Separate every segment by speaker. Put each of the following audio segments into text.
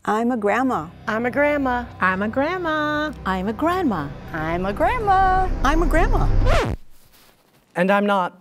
Speaker 1: I'm a grandma.
Speaker 2: I'm a grandma.
Speaker 3: I'm a grandma.
Speaker 4: I'm a grandma.
Speaker 2: I'm a grandma.
Speaker 1: I'm a grandma.
Speaker 5: And I'm not.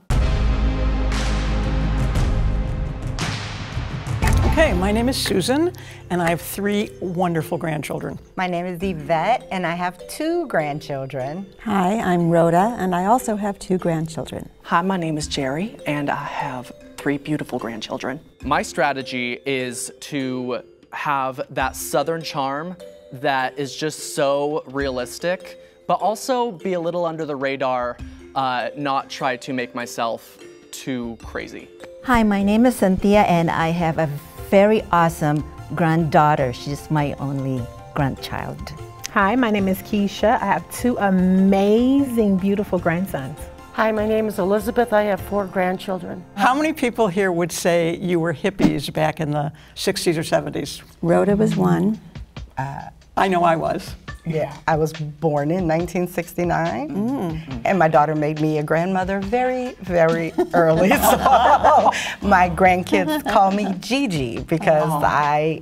Speaker 1: Okay, my name is Susan, and I have 3 wonderful grandchildren.
Speaker 2: My name is Yvette, and I have 2 grandchildren.
Speaker 6: Hi, I'm Rhoda, and I also have 2 grandchildren.
Speaker 7: Hi, my name is Jerry, and I have 3 beautiful grandchildren.
Speaker 5: My strategy is to have that Southern charm that is just so realistic, but also be a little under the radar, not try to make myself too crazy.
Speaker 4: Hi, my name is Cynthia, and I have a very awesome granddaughter. She's my only grandchild.
Speaker 3: Hi, my name is Keisha. I have 2 amazing, beautiful grandsons.
Speaker 8: Hi, my name is Elizabeth. I have 4 grandchildren.
Speaker 1: How many people here would say you were hippies back in the 60s or 70s?
Speaker 6: Rhoda was one.
Speaker 1: I know I was.
Speaker 2: Yeah, I was born in 1969, and my daughter made me a grandmother very, very early. So my grandkids call me Gigi because I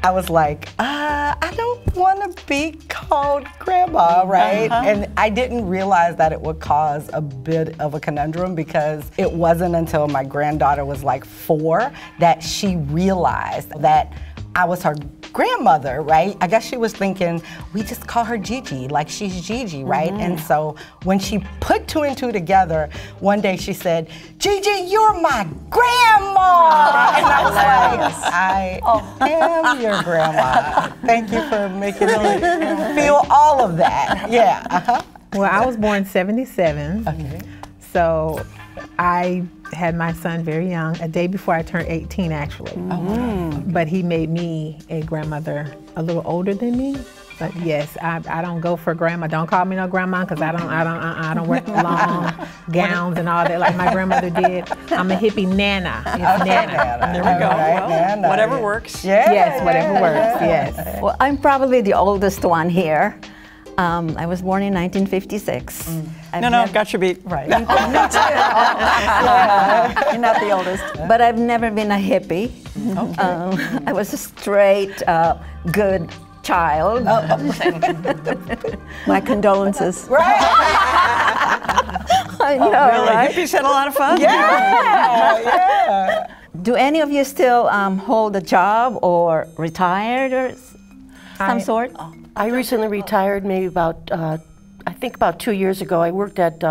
Speaker 2: was like, I don't want to be called grandma, right? And I didn't realize that it would cause a bit of a conundrum because it wasn't until my granddaughter was like 4 that she realized that I was her grandmother, right? I guess she was thinking, we just call her Gigi, like she's Gigi, right? And so when she put 2 and 2 together, one day she said, Gigi, you're my grandma! And I was like, I am your grandma. Thank you for making me feel all of that. Yeah.
Speaker 3: Well, I was born 77, so I had my son very young, a day before I turned 18 actually. But he made me a grandmother a little older than me. But yes, I don't go for grandma. Don't call me no grandma because I don't wear long gowns and all that like my grandmother did. I'm a hippie nana. It's Nana.
Speaker 1: There we go. Well, whatever works.
Speaker 3: Yes, whatever works, yes.
Speaker 4: Well, I'm probably the oldest one here. I was born in 1956.
Speaker 1: No, I've got you beat.
Speaker 4: Right. You're not the oldest. But I've never been a hippie. I was a straight, good child.
Speaker 6: My condolences.
Speaker 4: Right. I know,
Speaker 1: Really?
Speaker 4: right?
Speaker 1: Hippies had a lot of fun?
Speaker 2: Yeah.
Speaker 4: Do any of you still hold a job or retired or some sort?
Speaker 8: I recently retired maybe about, I think about 2 years ago. I worked at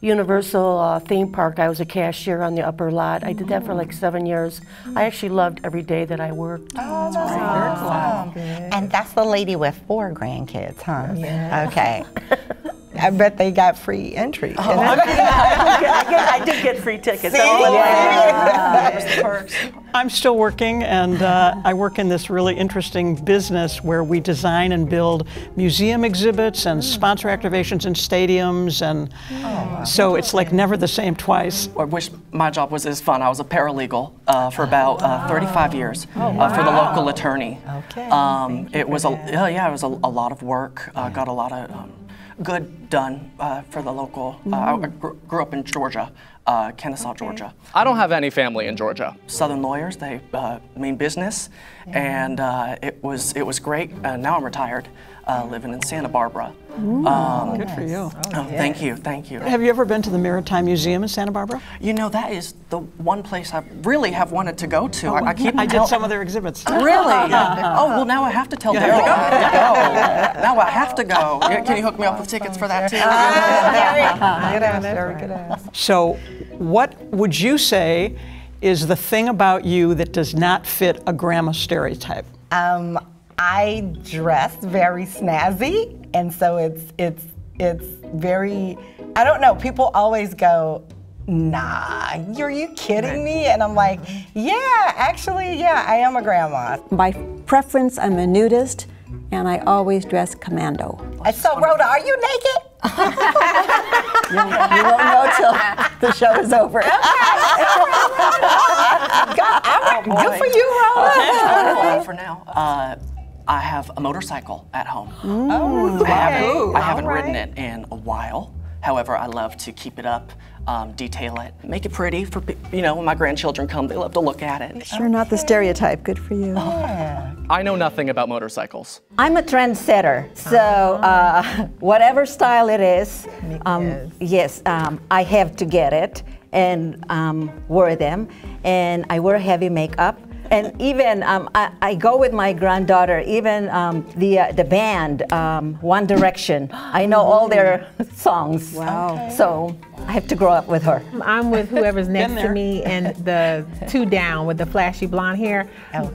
Speaker 8: Universal theme park. I was a cashier on the upper lot. I did that for like 7 years. I actually loved every day that I worked.
Speaker 2: Oh, that's awesome. And that's the lady with 4 grandkids, huh?
Speaker 3: Yeah.
Speaker 2: Okay. I bet they got free entry.
Speaker 7: I did get free tickets. That was the perks.
Speaker 1: I'm still working, and I work in this really interesting business where we design and build museum exhibits and sponsor activations in stadiums, and so it's like never the same twice.
Speaker 7: I wish my job was as fun. I was a paralegal for about 35 years for the local attorney.
Speaker 2: Okay.
Speaker 7: It was it was a lot of work. Got a lot of good done for the local. I grew up in Georgia, Kennesaw, Georgia.
Speaker 5: I don't have any family in Georgia.
Speaker 7: Southern lawyers, they mean business, and it was great. Now I'm retired, living in Santa Barbara.
Speaker 1: Good for you.
Speaker 7: Thank you, thank you.
Speaker 1: Have you ever been to the Maritime Museum in Santa Barbara?
Speaker 7: You know, that is the one place I really have wanted to go to. I
Speaker 1: did some of their exhibits.
Speaker 7: Really? Oh, well, now I have to tell Daryl I have to go. Now I have to go. Can you hook me up with tickets for that too?
Speaker 2: Very good ass.
Speaker 1: So, what would you say is the thing about you that does not fit a grandma stereotype?
Speaker 2: I dress very snazzy, and so it's very, I don't know, people always go, nah, are you kidding me? And I'm like, yeah, actually, I am a grandma.
Speaker 6: By preference, I'm a nudist, and I always dress commando.
Speaker 2: So, Rhoda, are you naked?
Speaker 6: You won't know till the show is over.
Speaker 2: Good for you, Rhoda.
Speaker 7: For now, I have a motorcycle at home.
Speaker 2: Oh,
Speaker 7: I haven't ridden it in a while. However, I love to keep it up, detail it, make it pretty for, you know, when my grandchildren come, they love to look at it.
Speaker 6: Sure, not the stereotype. Good for you.
Speaker 5: I know nothing about motorcycles.
Speaker 4: I'm a trendsetter, so whatever style it is, yes, I have to get it and wear them, and I wear heavy makeup. And even I go with my granddaughter, even the band, One Direction. I know all their songs.
Speaker 6: Wow.
Speaker 4: So I have to grow up with her.
Speaker 3: I'm with whoever's next to me and the two down with the flashy blonde hair.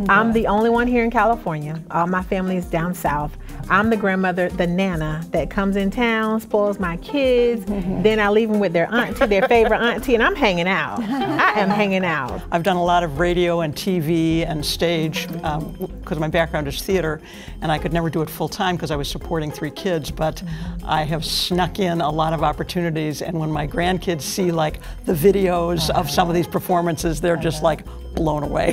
Speaker 3: I'm the only one here in California. All my family is down south. I'm the grandmother, the nana, that comes in town, spoils my kids, then I leave them with their auntie, their favorite auntie, and I'm hanging out. I am hanging out.
Speaker 1: I've done a lot of radio and TV and stage because my background is theater, and I could never do it full time because I was supporting 3 kids, but I have snuck in a lot of opportunities, and when my grandkids see like the videos of some of these performances, they're just like blown away,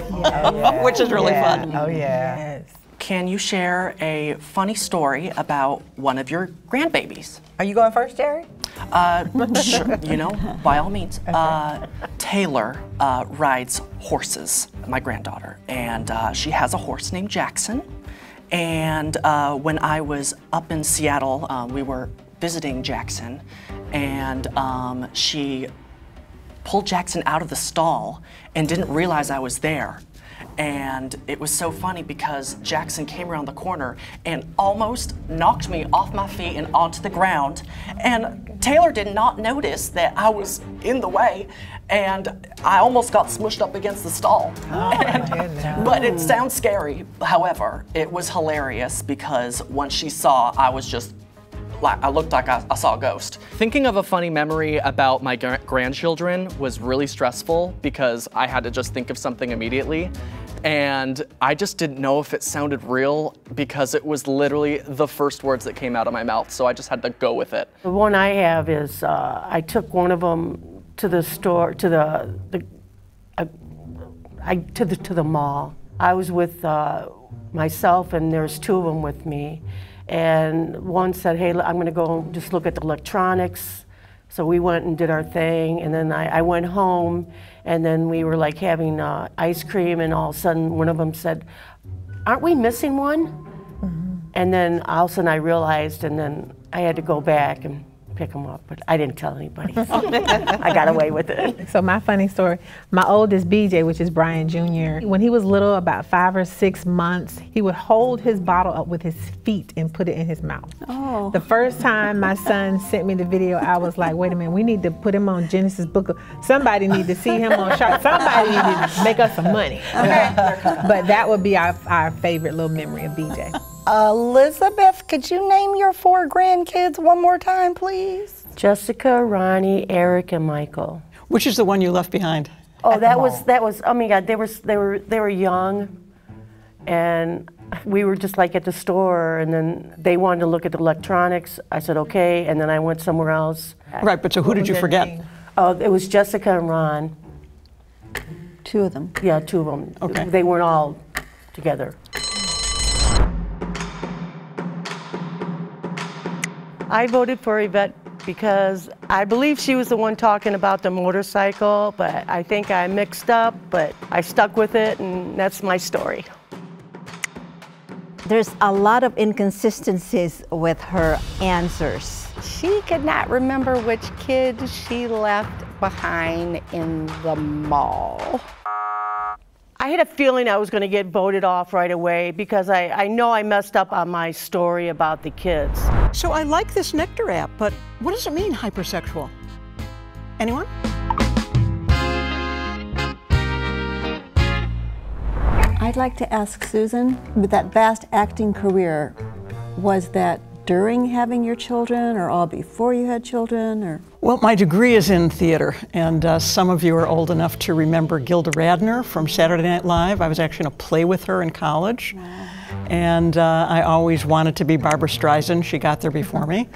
Speaker 1: which is really fun.
Speaker 2: Oh yeah.
Speaker 3: Yes.
Speaker 7: Can you share a funny story about one of your grandbabies?
Speaker 2: Are you going first, Jerry?
Speaker 7: Sure, you know, by all means. Taylor rides horses, my granddaughter, and she has a horse named Jackson. And when I was up in Seattle, we were visiting Jackson, and she pulled Jackson out of the stall and didn't realize I was there. And it was so funny because Jackson came around the corner and almost knocked me off my feet and onto the ground. And Taylor did not notice that I was in the way, and I almost got smushed up against the stall. But it sounds scary. However, it was hilarious because once she saw, I was just like, I looked like I saw a ghost.
Speaker 5: Thinking of a funny memory about my grandchildren was really stressful because I had to just think of something immediately. And I just didn't know if it sounded real because it was literally the first words that came out of my mouth, so I just had to go with it.
Speaker 8: The one I have is I took one of them to the store, to the mall. I was with myself, and there's 2 of them with me. And one said, hey, I'm gonna go just look at the electronics. So we went and did our thing, and then I went home, and then we were like having ice cream, and all of a sudden one of them said, aren't we missing one? And then all of a sudden I realized, and then I had to go back and pick them up, but I didn't tell anybody. I got away with it.
Speaker 3: So my funny story, my oldest BJ, which is Brian Jr., when he was little, about 5 or 6 months, he would hold his bottle up with his feet and put it in his mouth. Oh. The first time my son sent me the video, I was like, wait a minute, we need to put him on Genesis Book. Somebody need to see him on Shark. Somebody need to make us some money. Okay? But that would be our favorite little memory of BJ.
Speaker 2: Elizabeth, could you name your 4 grandkids one more time, please?
Speaker 8: Jessica, Ronnie, Eric, and Michael.
Speaker 1: Which is the one you left behind?
Speaker 8: Oh, that was. Oh my God, they were young, and we were just like at the store, and then they wanted to look at the electronics. I said okay, and then I went somewhere else.
Speaker 1: Right, but so who did you forget?
Speaker 3: Name?
Speaker 8: Oh, it was Jessica and Ron.
Speaker 6: 2 of them.
Speaker 8: Yeah, 2 of them.
Speaker 1: Okay.
Speaker 8: They weren't all together. I voted for Yvette because I believe she was the one talking about the motorcycle, but I think I mixed up, but I stuck with it, and that's my story.
Speaker 6: There's a lot of inconsistencies with her answers.
Speaker 2: She could not remember which kid she left behind in the mall.
Speaker 8: I had a feeling I was going to get voted off right away because I know I messed up on my story about the kids.
Speaker 1: So I like this Nectar app, but what does it mean, hypersexual? Anyone?
Speaker 6: I'd like to ask Susan, with that vast acting career, was that during having your children or all before you had children? Or?
Speaker 1: Well, my degree is in theater, and some of you are old enough to remember Gilda Radner from Saturday Night Live. I was actually in a play with her in college. Wow. And I always wanted to be Barbra Streisand. She got there before me.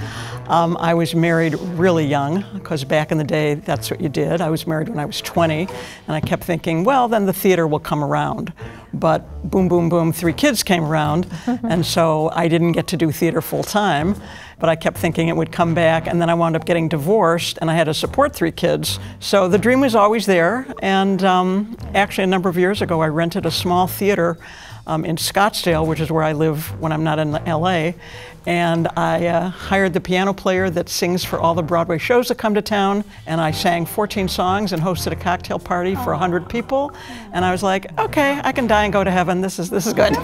Speaker 1: I was married really young, because back in the day, that's what you did. I was married when I was 20, and I kept thinking, well, then the theater will come around. but boom, boom, boom, 3 kids came around, and so I didn't get to do theater full time, but I kept thinking it would come back, and then I wound up getting divorced, and I had to support 3 kids. So the dream was always there, and actually a number of years ago I rented a small theater in Scottsdale, which is where I live when I'm not in LA, and I hired the piano player that sings for all the Broadway shows that come to town, and I sang 14 songs and hosted a cocktail party for 100 people, and I was like, okay, I can die and go to heaven. This is good.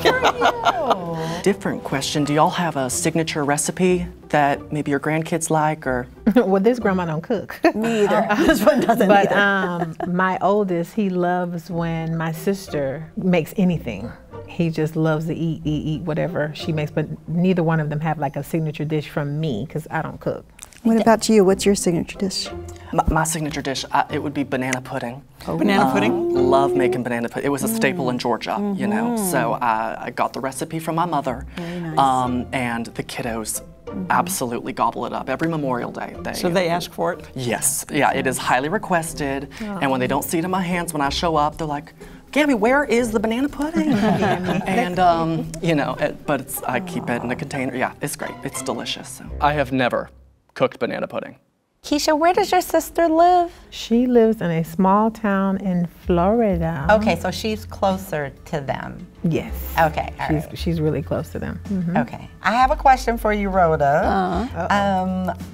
Speaker 7: Different question. Do y'all have a signature recipe that maybe your grandkids like, or?
Speaker 3: Well, this grandma don't cook.
Speaker 6: Me either. This one doesn't
Speaker 3: But
Speaker 6: either.
Speaker 3: my oldest, he loves when my sister makes anything. He just loves to eat whatever she makes, but neither one of them have like a signature dish from me, because I don't cook.
Speaker 6: What about you? What's your signature dish?
Speaker 7: My signature dish, it would be banana pudding.
Speaker 1: Banana pudding?
Speaker 7: Love making banana pudding. It was a staple in Georgia, you know, so I got the recipe from my mother.
Speaker 6: Very nice.
Speaker 7: And the kiddos absolutely gobble it up every Memorial Day.
Speaker 1: So they ask for it?
Speaker 7: Yes, yeah, it is highly requested, and when they don't see it in my hands when I show up, they're like, Gabby, where is the banana pudding? And, you know, but I keep it in a container. Yeah, it's great. It's delicious. So.
Speaker 5: I have never cooked banana pudding.
Speaker 9: Keisha, where does your sister live?
Speaker 3: She lives in a small town in Florida.
Speaker 2: Okay, so she's closer to them.
Speaker 3: Yes.
Speaker 2: Okay, all right.
Speaker 3: She's really close to them.
Speaker 2: Okay. I have a question for you, Rhoda.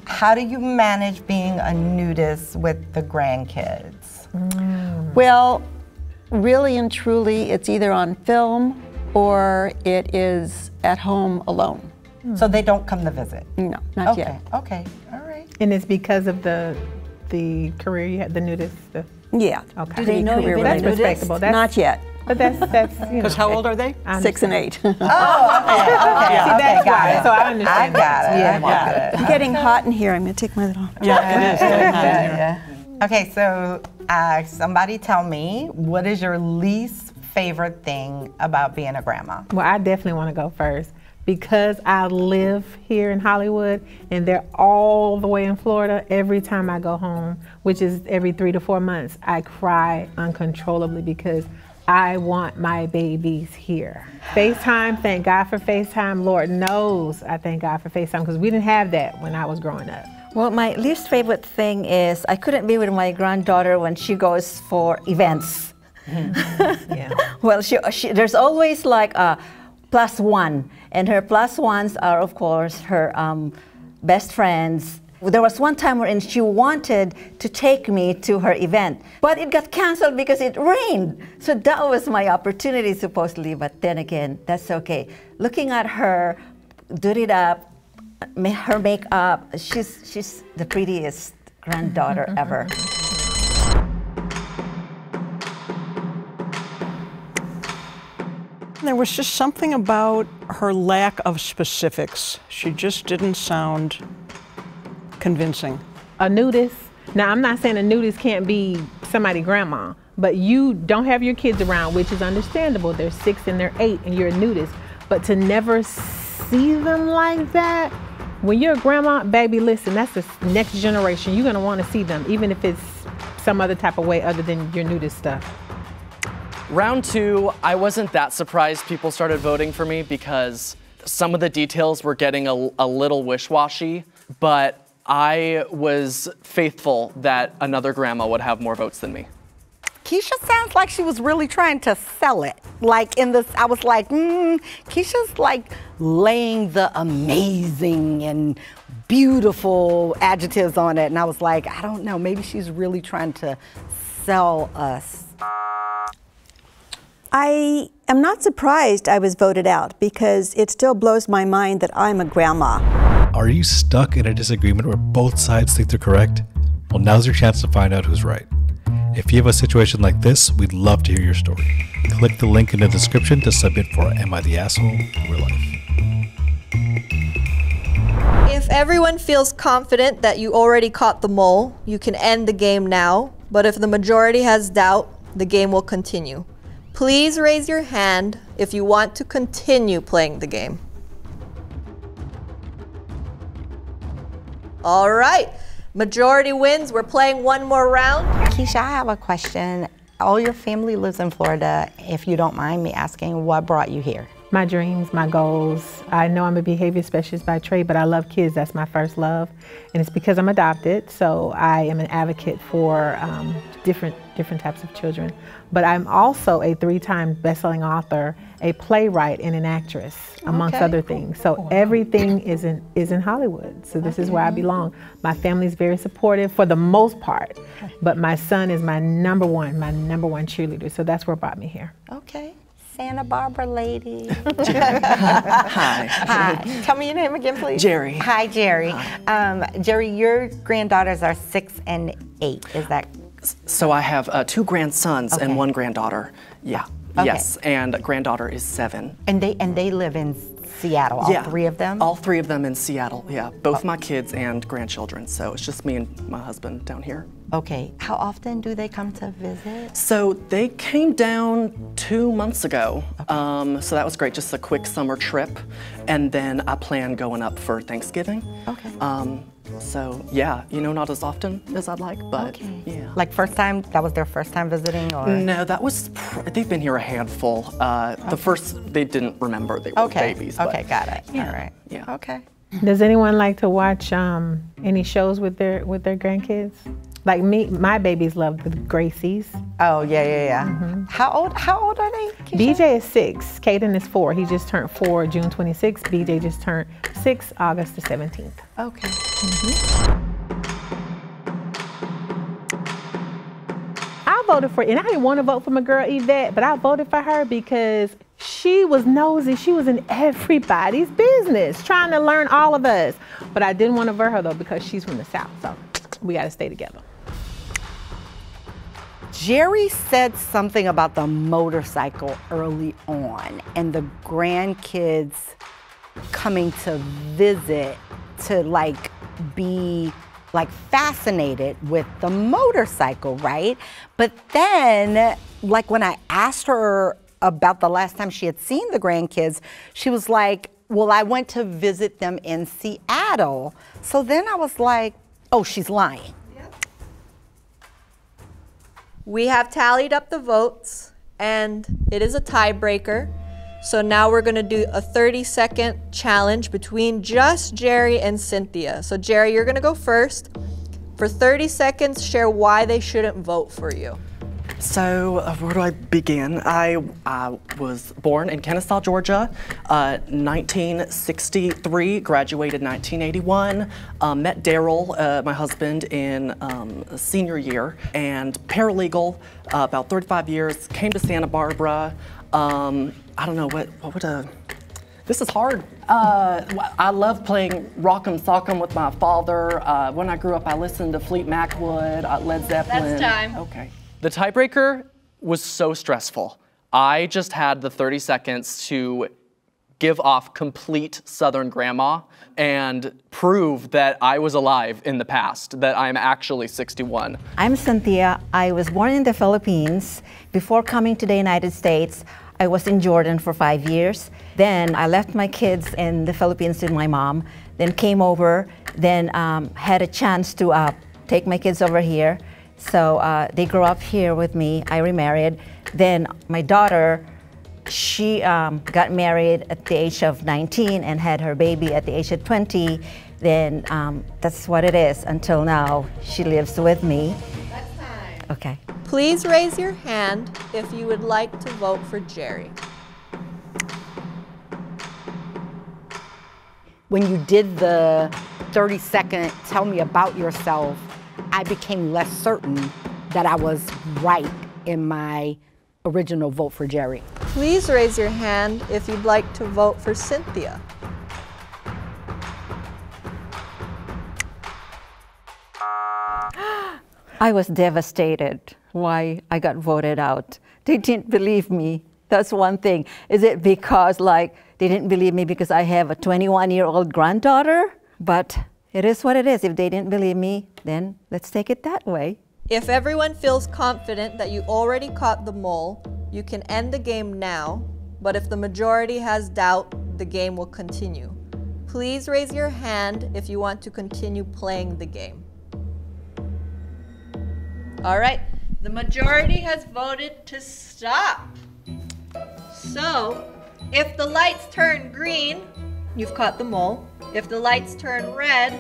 Speaker 2: How do you manage being a nudist with the grandkids?
Speaker 6: Well, really and truly, it's either on film or it is at home alone.
Speaker 2: So they don't come to visit?
Speaker 6: No, not yet.
Speaker 2: Okay, all right.
Speaker 3: And it's because of the career you had, the nudist stuff?
Speaker 6: Yeah.
Speaker 3: Okay.
Speaker 6: Do they know you've been
Speaker 3: That's
Speaker 6: a nudist?
Speaker 3: respectable.
Speaker 6: Not yet.
Speaker 3: But that's you know.
Speaker 1: Because how old are they?
Speaker 6: 6 and 8.
Speaker 2: Okay,
Speaker 3: That's why. So I understand.
Speaker 2: I got it.
Speaker 3: Yeah.
Speaker 2: I got it.
Speaker 6: It's getting hot in here. I'm going to take my little...
Speaker 1: Yeah, it is. Getting hot in here.
Speaker 2: Okay, so somebody tell me, what is your least favorite thing about being a grandma?
Speaker 3: Well, I definitely want to go first. Because I live here in Hollywood and they're all the way in Florida, every time I go home, which is every 3 to 4 months, I cry uncontrollably because I want my babies here. FaceTime, thank God for FaceTime. Lord knows I thank God for FaceTime because we didn't have that when I was growing up.
Speaker 4: Well, my least favorite thing is I couldn't be with my granddaughter when she goes for events.
Speaker 3: Yeah.
Speaker 4: Well, there's always like a +1, and her +1s are, of course, her best friends. There was one time wherein she wanted to take me to her event, but it got canceled because it rained. So that was my opportunity, supposedly, but then again, that's okay. Looking at her, do it up, her makeup, she's the prettiest granddaughter ever.
Speaker 1: There was just something about her lack of specifics. She just didn't sound convincing.
Speaker 3: A nudist, now I'm not saying a nudist can't be somebody's grandma, but you don't have your kids around, which is understandable. They're 6 and they're 8 and you're a nudist, but to never see them like that, when you're a grandma, baby, listen, that's the next generation. You're gonna wanna see them, even if it's some other type of way other than your nudist stuff.
Speaker 5: Round 2, I wasn't that surprised people started voting for me because some of the details were getting a little wish-washy, but I was faithful that another grandma would have more votes than me.
Speaker 2: Keisha sounds like she was really trying to sell it. Like in this, I was like, Keisha's like laying the amazing and beautiful adjectives on it. And I was like, I don't know, maybe she's really trying to sell us.
Speaker 6: I am not surprised I was voted out because it still blows my mind that I'm a grandma.
Speaker 10: Are you stuck in a disagreement where both sides think they're correct? Well, now's your chance to find out who's right. If you have a situation like this, we'd love to hear your story. Click the link in the description to submit for Am I the Asshole in Real Life.
Speaker 9: If everyone feels confident that you already caught the mole, you can end the game now. But if the majority has doubt, the game will continue. Please raise your hand if you want to continue playing the game. All right, majority wins. We're playing one more round.
Speaker 11: Keisha, I have a question.
Speaker 2: all your family lives in Florida. If you don't mind me asking, what brought you here?
Speaker 3: My dreams, my goals. I know I'm a behavior specialist by trade, but I love kids. That's my first love. And it's because I'm adopted, so I am an advocate for different types of children. But I'm also a 3-time best-selling author, a playwright, and an actress, amongst other things. So everything is in Hollywood. So this is where I belong. My family's very supportive for the most part, but my son is my number one cheerleader. So that's what brought me here.
Speaker 2: Okay. Santa Barbara lady.
Speaker 7: Hi.
Speaker 2: Hi. Tell me your name again, please.
Speaker 7: Jerry.
Speaker 2: Hi, Jerry. Jerry, your granddaughters are 6 and 8. Is that?
Speaker 7: So I have 2 grandsons and 1 granddaughter. Yeah.
Speaker 2: Okay.
Speaker 7: Yes, and granddaughter is 7.
Speaker 2: And they live in Seattle. All 3 of them.
Speaker 7: All 3 of them in Seattle. Yeah, both my kids and grandchildren. So it's just me and my husband down here.
Speaker 2: Okay. How often do they come to visit?
Speaker 7: So they came down 2 months ago. So that was great, just a quick summer trip. And then I plan going up for Thanksgiving.
Speaker 2: Okay.
Speaker 7: So yeah, not as often as I'd like, but yeah.
Speaker 2: Like first time, that was their first time visiting, or?
Speaker 7: No, that was, they've been here a handful. The first, they didn't remember they were babies. But,
Speaker 2: okay, got it.
Speaker 7: Yeah.
Speaker 2: All right.
Speaker 7: Yeah.
Speaker 2: Okay.
Speaker 3: Does anyone like to watch any shows with their grandkids? Like me, my babies love the Gracies.
Speaker 2: Oh yeah. Mm-hmm. How old are they? Keisha?
Speaker 3: BJ is 6. Caden is 4. He just turned 4 June 26th. BJ just turned 6 August the 17th.
Speaker 2: Okay.
Speaker 3: I voted for, and I didn't want to vote for my girl Yvette, but I voted for her because she was nosy. She was in everybody's business, trying to learn all of us. But I didn't want to vote her though because she's from the South, so we got to stay together.
Speaker 2: Jerry said something about the motorcycle early on and the grandkids coming to visit to be fascinated with the motorcycle, right? But then when I asked her about the last time she had seen the grandkids, she was like, well, I went to visit them in Seattle. So then I was like, oh, she's lying.
Speaker 9: We have tallied up the votes, and it is a tiebreaker. So now we're gonna do a 30-second challenge between just Jerry and Cynthia. So Jerry, you're gonna go first. For 30 seconds, share why they shouldn't vote for you.
Speaker 7: So where do I begin? I was born in Kennesaw, Georgia, 1963, graduated 1981, met Daryl, my husband, in senior year, and paralegal, about 35 years, came to Santa Barbara. I don't know, this is hard. I love playing Rock'em Sock'em with my father. When I grew up, I listened to Fleet Mac Wood, Led Zeppelin.
Speaker 9: That's time.
Speaker 7: Okay.
Speaker 5: The tiebreaker was so stressful. I just had the 30 seconds to give off complete Southern grandma and prove that I was alive in the past, that I'm actually 61.
Speaker 4: I'm Cynthia. I was born in the Philippines. Before coming to the United States, I was in Jordan for 5 years. Then I left my kids in the Philippines with my mom, then came over, then had a chance to take my kids over here. So they grew up here with me. I remarried. Then my daughter, she got married at the age of 19 and had her baby at the age of 20. Then that's what it is until now. She lives with me.
Speaker 9: That's time.
Speaker 4: Okay.
Speaker 9: Please raise your hand if you would like to vote for Jerry.
Speaker 2: When you did the 30-second tell me about yourself, I became less certain that I was right in my original vote for Jerry.
Speaker 9: Please raise your hand if you'd like to vote for Cynthia.
Speaker 4: I was devastated why I got voted out. They didn't believe me. That's one thing. Is it because they didn't believe me because I have a 21-year-old granddaughter? But it is what it is. If they didn't believe me, then let's take it that way.
Speaker 9: If everyone feels confident that you already caught the mole, you can end the game now, but if the majority has doubt, the game will continue. Please raise your hand if you want to continue playing the game. All right, The majority has voted to stop. So, if the lights turn green, you've caught the mole. If the lights turn red,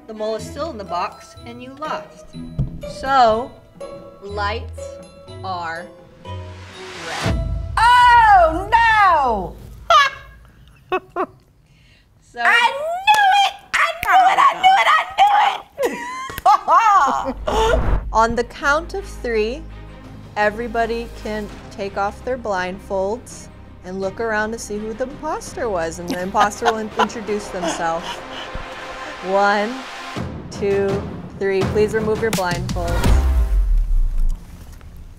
Speaker 9: the mole is still in the box and you lost. So, lights are red.
Speaker 2: Oh no!
Speaker 9: So,
Speaker 2: I knew it!
Speaker 9: on the count of 3, everybody can take off their blindfolds and look around to see who the imposter was, and the imposter will introduce themselves. 1, 2, 3. Please remove your blindfolds.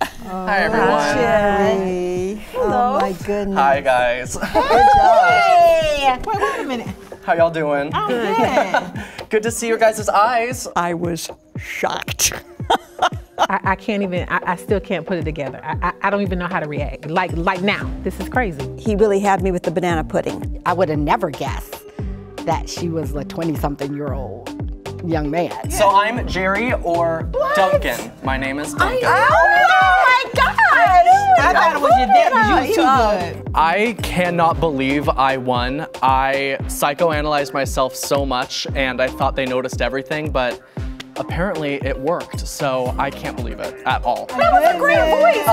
Speaker 5: Hi, everyone.
Speaker 6: Jerry.
Speaker 2: Hello.
Speaker 6: Oh my goodness.
Speaker 5: Hi, guys.
Speaker 2: Hey! Wait a minute.
Speaker 5: How y'all doing?
Speaker 2: I'm good.
Speaker 5: Good to see your guys' eyes.
Speaker 1: I was shocked.
Speaker 3: I can't even, I still can't put it together. I don't even know how to react. Like now, this is crazy.
Speaker 6: He really had me with the banana pudding.
Speaker 2: I would have never guessed that she was a 20-something-year-old young man.
Speaker 5: So I'm Jerry or Duncan. My name is Duncan.
Speaker 2: Oh my gosh! I thought it was your dad because you was too good.
Speaker 5: I cannot believe I won. I psychoanalyzed myself so much and I thought they noticed everything, but apparently it worked, so I can't believe it at all.
Speaker 2: That was a great voice.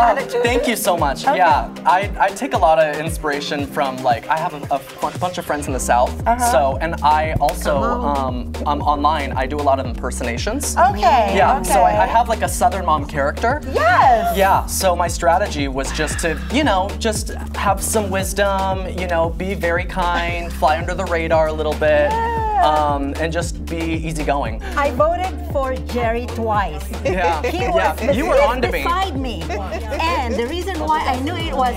Speaker 5: Thank you so much.
Speaker 2: Okay.
Speaker 5: Yeah, I take a lot of inspiration from, like, I have a bunch of friends in the South, so, and I also, online, I do a lot of impersonations.
Speaker 2: Okay.
Speaker 5: Yeah,
Speaker 2: okay.
Speaker 5: so I have like a Southern mom character.
Speaker 2: Yes.
Speaker 5: Yeah, so my strategy was just to, you know, just have some wisdom, you know, be very kind, fly under the radar a little bit, and just be easygoing.
Speaker 11: I voted for Jerry twice.
Speaker 5: Yeah,
Speaker 11: He was
Speaker 5: you were on to me.
Speaker 11: beside me. And the reason why I knew it was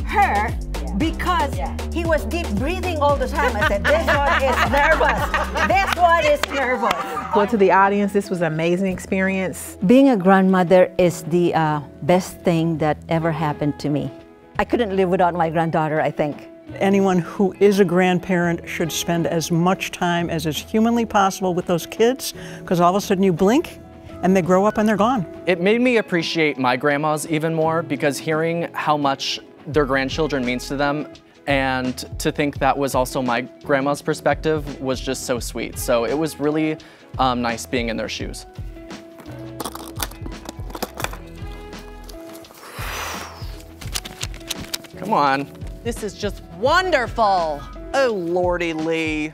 Speaker 11: her, because he was deep breathing all the time. I said, this one is nervous. This one is nervous.
Speaker 3: Well, to the audience, this was an amazing experience.
Speaker 4: Being a grandmother is the best thing that ever happened to me. I couldn't live without my granddaughter, I think.
Speaker 1: Anyone who is a grandparent should spend as much time as is humanly possible with those kids, because all of a sudden you blink and they grow up and they're gone.
Speaker 5: It made me appreciate my grandmas even more, because hearing how much their grandchildren means to them, and to think that was also my grandma's perspective, was just so sweet. So it was really nice being in their shoes. Come on.
Speaker 7: This is just wonderful. Oh, Lordy Lee.